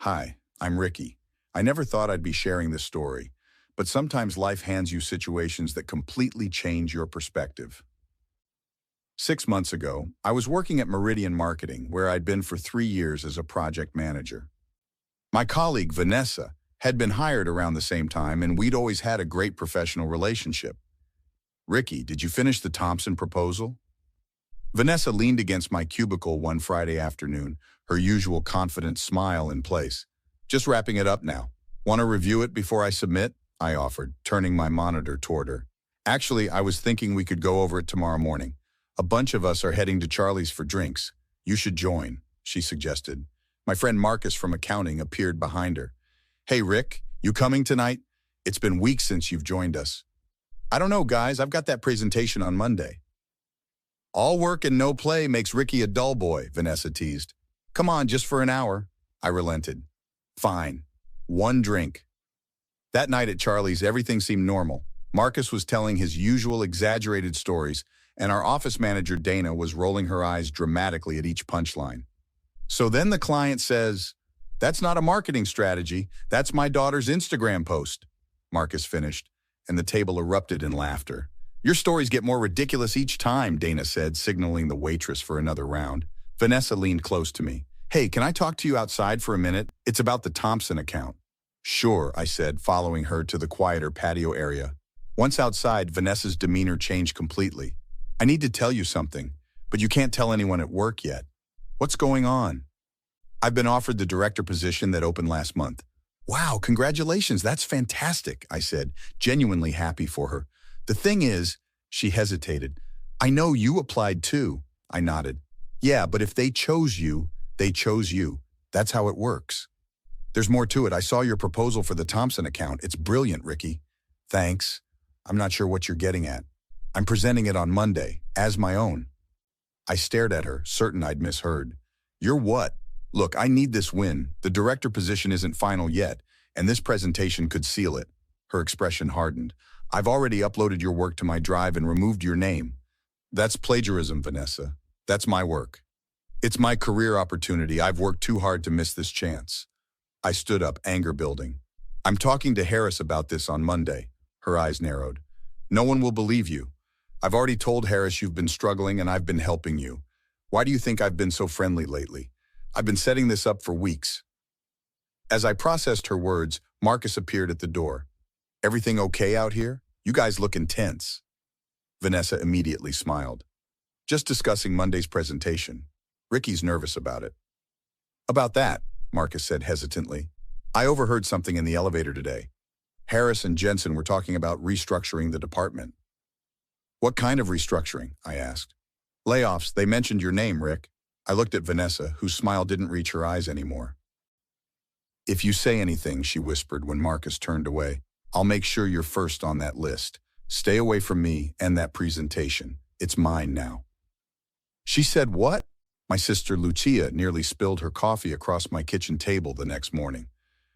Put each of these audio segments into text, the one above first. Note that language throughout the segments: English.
Hi, I'm Ricky. I never thought I'd be sharing this story, but sometimes life hands you situations that completely change your perspective. 6 months ago, I was working at Meridian Marketing, where I'd been for 3 years as a project manager. My colleague, Vanessa, had been hired around the same time, and we'd always had a great professional relationship. Ricky, did you finish the Thompson proposal? Vanessa leaned against my cubicle one Friday afternoon, her usual confident smile in place. Just wrapping it up now. Want to review it before I submit? I offered, turning my monitor toward her. Actually, I was thinking we could go over it tomorrow morning. A bunch of us are heading to Charlie's for drinks. You should join, she suggested. My friend Marcus from accounting appeared behind her. Hey, Rick, you coming tonight? It's been weeks since you've joined us. I don't know, guys. I've got that presentation on Monday. All work and no play makes Ricky a dull boy, Vanessa teased. Come on, just for an hour. I relented. Fine. One drink. That night at Charlie's, everything seemed normal. Marcus was telling his usual exaggerated stories, and our office manager, Dana, was rolling her eyes dramatically at each punchline. So then the client says, "That's not a marketing strategy. That's my daughter's Instagram post." Marcus finished, and the table erupted in laughter. Your stories get more ridiculous each time, Dana said, signaling the waitress for another round. Vanessa leaned close to me. Hey, can I talk to you outside for a minute? It's about the Thompson account. Sure, I said, following her to the quieter patio area. Once outside, Vanessa's demeanor changed completely. I need to tell you something, but you can't tell anyone at work yet. What's going on? I've been offered the director position that opened last month. Wow, congratulations, that's fantastic, I said, genuinely happy for her. The thing is, she hesitated. I know you applied too, I nodded. Yeah, but if they chose you, they chose you. That's how it works. There's more to it. I saw your proposal for the Thompson account. It's brilliant, Ricky. Thanks. I'm not sure what you're getting at. I'm presenting it on Monday, as my own. I stared at her, certain I'd misheard. You're what? Look, I need this win. The director position isn't final yet, and this presentation could seal it. Her expression hardened. I've already uploaded your work to my drive and removed your name. That's plagiarism, Vanessa. That's my work. It's my career opportunity. I've worked too hard to miss this chance. I stood up, anger building. I'm talking to Harris about this on Monday. Her eyes narrowed. No one will believe you. I've already told Harris you've been struggling and I've been helping you. Why do you think I've been so friendly lately? I've been setting this up for weeks. As I processed her words, Marcus appeared at the door. Everything okay out here? You guys look intense. Vanessa immediately smiled. Just discussing Monday's presentation. Ricky's nervous about it. About that, Marcus said hesitantly. I overheard something in the elevator today. Harris and Jensen were talking about restructuring the department. What kind of restructuring? I asked. Layoffs. They mentioned your name, Rick. I looked at Vanessa, whose smile didn't reach her eyes anymore. If you say anything, she whispered when Marcus turned away, I'll make sure you're first on that list. Stay away from me and that presentation. It's mine now. She said what? My sister Lucia nearly spilled her coffee across my kitchen table the next morning.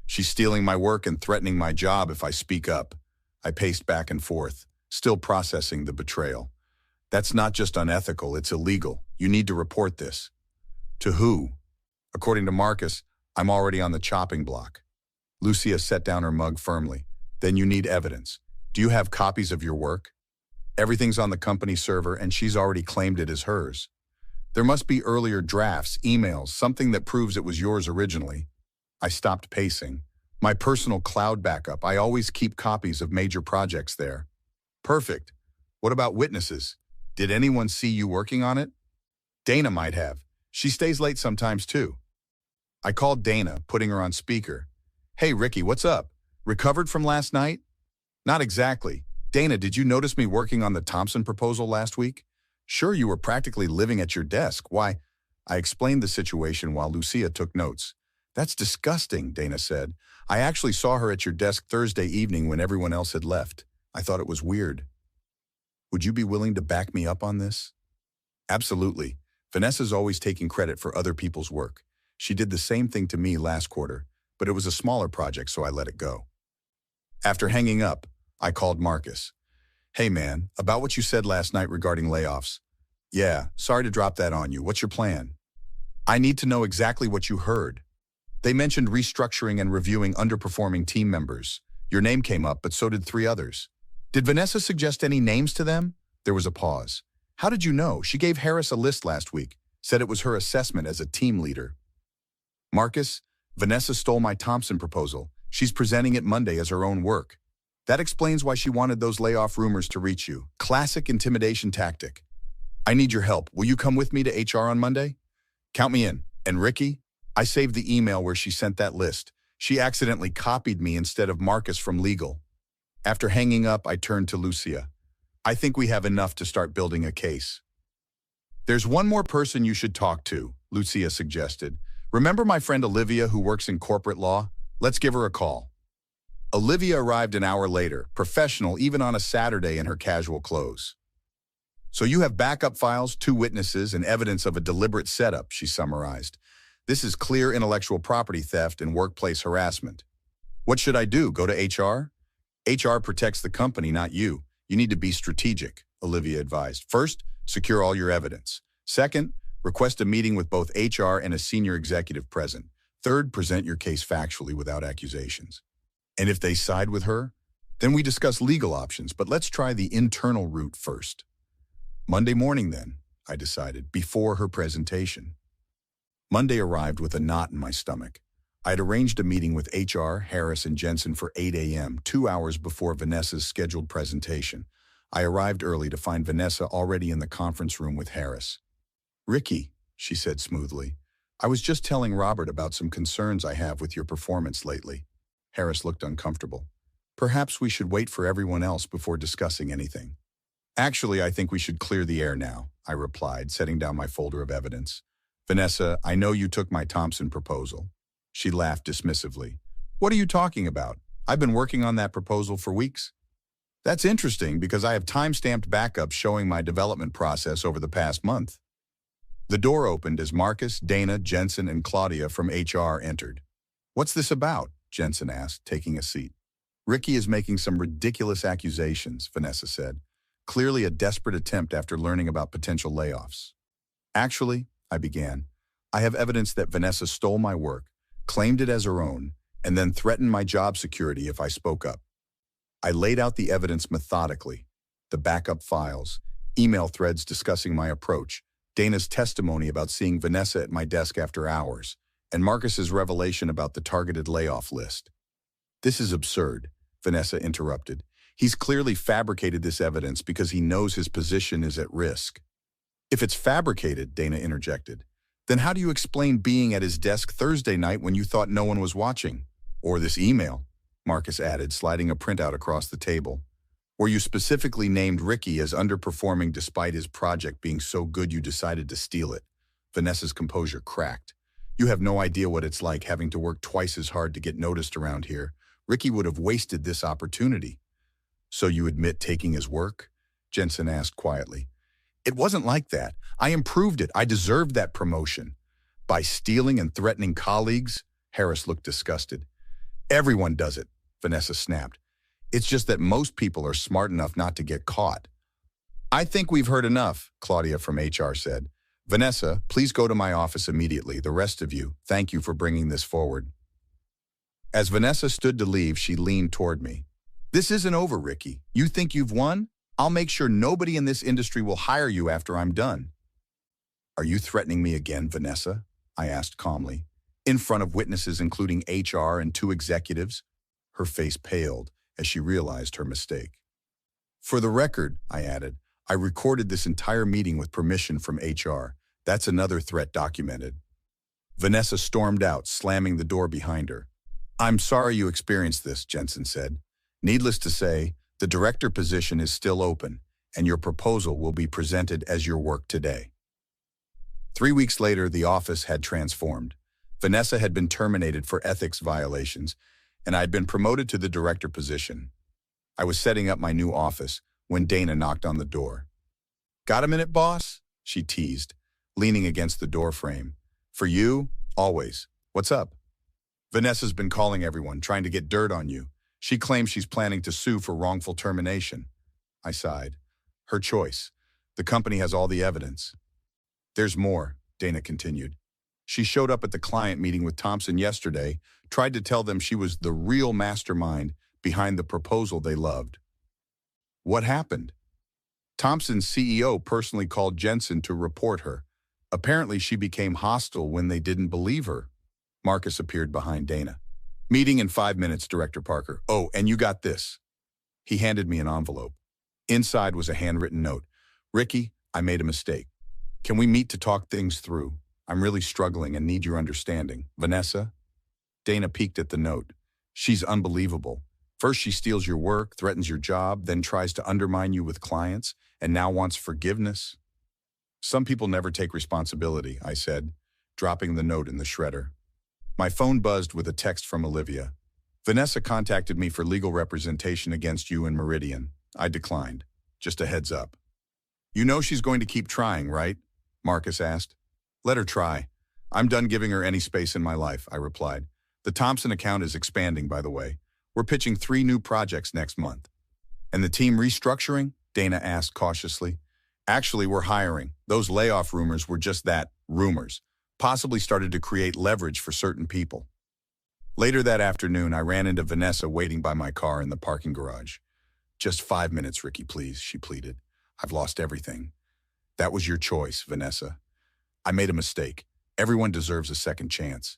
She's stealing my work and threatening my job if I speak up. I paced back and forth, still processing the betrayal. That's not just unethical, it's illegal. You need to report this. To who? According to Marcus, I'm already on the chopping block. Lucia set down her mug firmly. Then you need evidence. Do you have copies of your work? Everything's on the company server and she's already claimed it as hers. There must be earlier drafts, emails, something that proves it was yours originally. I stopped pacing. My personal cloud backup, I always keep copies of major projects there. Perfect. What about witnesses? Did anyone see you working on it? Dana might have. She stays late sometimes too. I called Dana, putting her on speaker. Hey, Ricky, what's up? Recovered from last night? Not exactly. Dana, did you notice me working on the Thompson proposal last week? Sure, you were practically living at your desk. Why? I explained the situation while Lucia took notes. That's disgusting, Dana said. I actually saw her at your desk Thursday evening when everyone else had left. I thought it was weird. Would you be willing to back me up on this? Absolutely. Vanessa's always taking credit for other people's work. She did the same thing to me last quarter, but it was a smaller project, so I let it go. After hanging up, I called Marcus. Hey man, about what you said last night regarding layoffs. Yeah, sorry to drop that on you. What's your plan? I need to know exactly what you heard. They mentioned restructuring and reviewing underperforming team members. Your name came up, but so did three others. Did Vanessa suggest any names to them? There was a pause. How did you know? She gave Harris a list last week, said it was her assessment as a team leader. Marcus, Vanessa stole my Thompson proposal. She's presenting it Monday as her own work. That explains why she wanted those layoff rumors to reach you. Classic intimidation tactic. I need your help. Will you come with me to HR on Monday? Count me in. And Ricky? I saved the email where she sent that list. She accidentally copied me instead of Marcus from legal. After hanging up, I turned to Lucia. I think we have enough to start building a case. There's one more person you should talk to, Lucia suggested. Remember my friend Olivia who works in corporate law? Let's give her a call. Olivia arrived an hour later, professional even on a Saturday in her casual clothes. So you have backup files, 2 witnesses, and evidence of a deliberate setup, she summarized. This is clear intellectual property theft and workplace harassment. What should I do? Go to HR? HR protects the company, not you. You need to be strategic, Olivia advised. First, secure all your evidence. Second, request a meeting with both HR and a senior executive present. Third, present your case factually without accusations. And if they side with her, then we discuss legal options, but let's try the internal route first. Monday morning then, I decided, before her presentation. Monday arrived with a knot in my stomach. I had arranged a meeting with HR, Harris, and Jensen for 8 a.m., 2 hours before Vanessa's scheduled presentation. I arrived early to find Vanessa already in the conference room with Harris. Ricky, she said smoothly, I was just telling Robert about some concerns I have with your performance lately. Harris looked uncomfortable. Perhaps we should wait for everyone else before discussing anything. Actually, I think we should clear the air now, I replied, setting down my folder of evidence. Vanessa, I know you took my Thompson proposal. She laughed dismissively. What are you talking about? I've been working on that proposal for weeks. That's interesting because I have time-stamped backups showing my development process over the past month. The door opened as Marcus, Dana, Jensen, and Claudia from HR entered. What's this about? Jensen asked, taking a seat. Ricky is making some ridiculous accusations, Vanessa said. Clearly a desperate attempt after learning about potential layoffs. Actually, I began, I have evidence that Vanessa stole my work, claimed it as her own, and then threatened my job security if I spoke up. I laid out the evidence methodically, the backup files, email threads discussing my approach, Dana's testimony about seeing Vanessa at my desk after hours, and Marcus's revelation about the targeted layoff list. This is absurd, Vanessa interrupted. He's clearly fabricated this evidence because he knows his position is at risk. If it's fabricated, Dana interjected, then how do you explain being at his desk Thursday night when you thought no one was watching? Or this email, Marcus added, sliding a printout across the table, where you specifically named Ricky as underperforming despite his project being so good you decided to steal it. Vanessa's composure cracked. You have no idea what it's like having to work twice as hard to get noticed around here. Ricky would have wasted this opportunity. So you admit taking his work? Jensen asked quietly. It wasn't like that. I improved it. I deserved that promotion. By stealing and threatening colleagues? Harris looked disgusted. Everyone does it, Vanessa snapped. It's just that most people are smart enough not to get caught. I think we've heard enough, Claudia from HR said. Vanessa, please go to my office immediately. The rest of you, thank you for bringing this forward. As Vanessa stood to leave, she leaned toward me. This isn't over, Ricky. You think you've won? I'll make sure nobody in this industry will hire you after I'm done. Are you threatening me again, Vanessa? I asked calmly. In front of witnesses including HR and 2 executives? Her face paled as she realized her mistake. For the record, I added, I recorded this entire meeting with permission from HR. That's another threat documented. Vanessa stormed out, slamming the door behind her. I'm sorry you experienced this, Jensen said. Needless to say, the director position is still open, and your proposal will be presented as your work today. 3 weeks later, the office had transformed. Vanessa had been terminated for ethics violations, and I had been promoted to the director position. I was setting up my new office when Dana knocked on the door. Got a minute, boss? She teased, leaning against the door frame. For you, always. What's up? Vanessa's been calling everyone, trying to get dirt on you. She claims she's planning to sue for wrongful termination. I sighed. Her choice. The company has all the evidence. There's more, Dana continued. She showed up at the client meeting with Thompson yesterday, tried to tell them she was the real mastermind behind the proposal they loved. What happened? Thompson's CEO personally called Jensen to report her. Apparently, she became hostile when they didn't believe her. Marcus appeared behind Dana. Meeting in 5 minutes, Director Parker. Oh, and you got this. He handed me an envelope. Inside was a handwritten note. Ricky, I made a mistake. Can we meet to talk things through? I'm really struggling and need your understanding. Vanessa? Dana peeked at the note. She's unbelievable. First she steals your work, threatens your job, then tries to undermine you with clients, and now wants forgiveness. Some people never take responsibility, I said, dropping the note in the shredder. My phone buzzed with a text from Olivia. Vanessa contacted me for legal representation against you and Meridian. I declined. Just a heads up. You know she's going to keep trying, right? Marcus asked. Let her try. I'm done giving her any space in my life, I replied. The Thompson account is expanding, by the way. We're pitching 3 new projects next month. And the team restructuring? Dana asked cautiously. Actually, we're hiring. Those layoff rumors were just that, rumors. Possibly started to create leverage for certain people. Later that afternoon, I ran into Vanessa waiting by my car in the parking garage. Just 5 minutes, Ricky, please, she pleaded. I've lost everything. That was your choice, Vanessa. I made a mistake. Everyone deserves a second chance.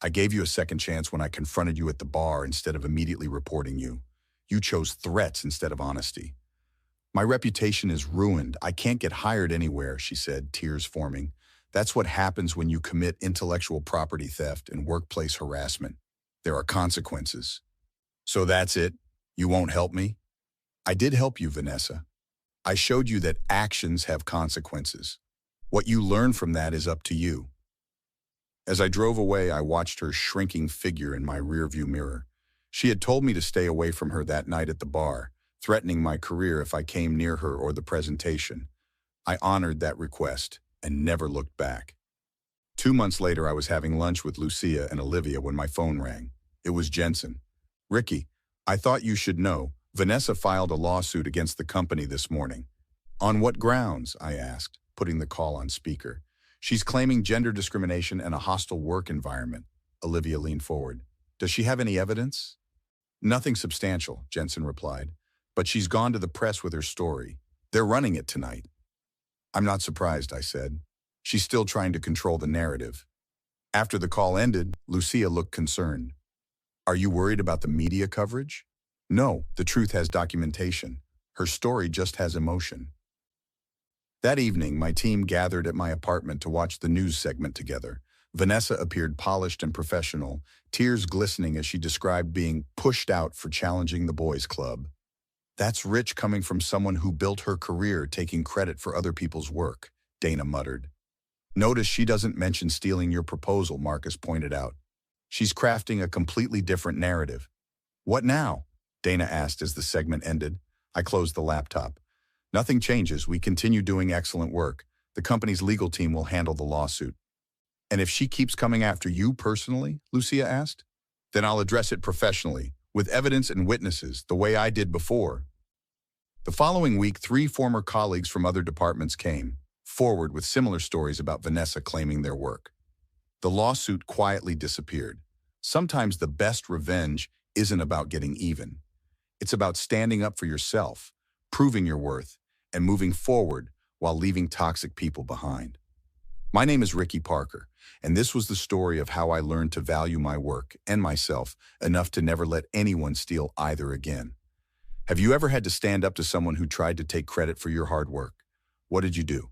I gave you a second chance when I confronted you at the bar instead of immediately reporting you. You chose threats instead of honesty. My reputation is ruined. I can't get hired anywhere, she said, tears forming. That's what happens when you commit intellectual property theft and workplace harassment. There are consequences. So that's it? You won't help me? I did help you, Vanessa. I showed you that actions have consequences. What you learn from that is up to you. As I drove away, I watched her shrinking figure in my rearview mirror. She had told me to stay away from her that night at the bar, threatening my career if I came near her or the presentation. I honored that request and never looked back. 2 months later, I was having lunch with Lucia and Olivia when my phone rang. It was Jensen. Ricky, I thought you should know. Vanessa filed a lawsuit against the company this morning. On what grounds? I asked, putting the call on speaker. She's claiming gender discrimination and a hostile work environment. Olivia leaned forward. Does she have any evidence? Nothing substantial, Jensen replied. But she's gone to the press with her story. They're running it tonight. I'm not surprised, I said. She's still trying to control the narrative. After the call ended, Lucia looked concerned. Are you worried about the media coverage? No, the truth has documentation. Her story just has emotion. That evening, my team gathered at my apartment to watch the news segment together. Vanessa appeared polished and professional, tears glistening as she described being pushed out for challenging the boys' club. That's rich coming from someone who built her career taking credit for other people's work, Dana muttered. Notice she doesn't mention stealing your proposal, Marcus pointed out. She's crafting a completely different narrative. What now? Dana asked as the segment ended. I closed the laptop. Nothing changes. We continue doing excellent work. The company's legal team will handle the lawsuit. And if she keeps coming after you personally, Lucia asked, then I'll address it professionally, with evidence and witnesses, the way I did before. The following week, 3 former colleagues from other departments came forward with similar stories about Vanessa claiming their work. The lawsuit quietly disappeared. Sometimes the best revenge isn't about getting even. It's about standing up for yourself, proving your worth, and moving forward while leaving toxic people behind. My name is Ricky Parker, and this was the story of how I learned to value my work and myself enough to never let anyone steal either again. Have you ever had to stand up to someone who tried to take credit for your hard work? What did you do?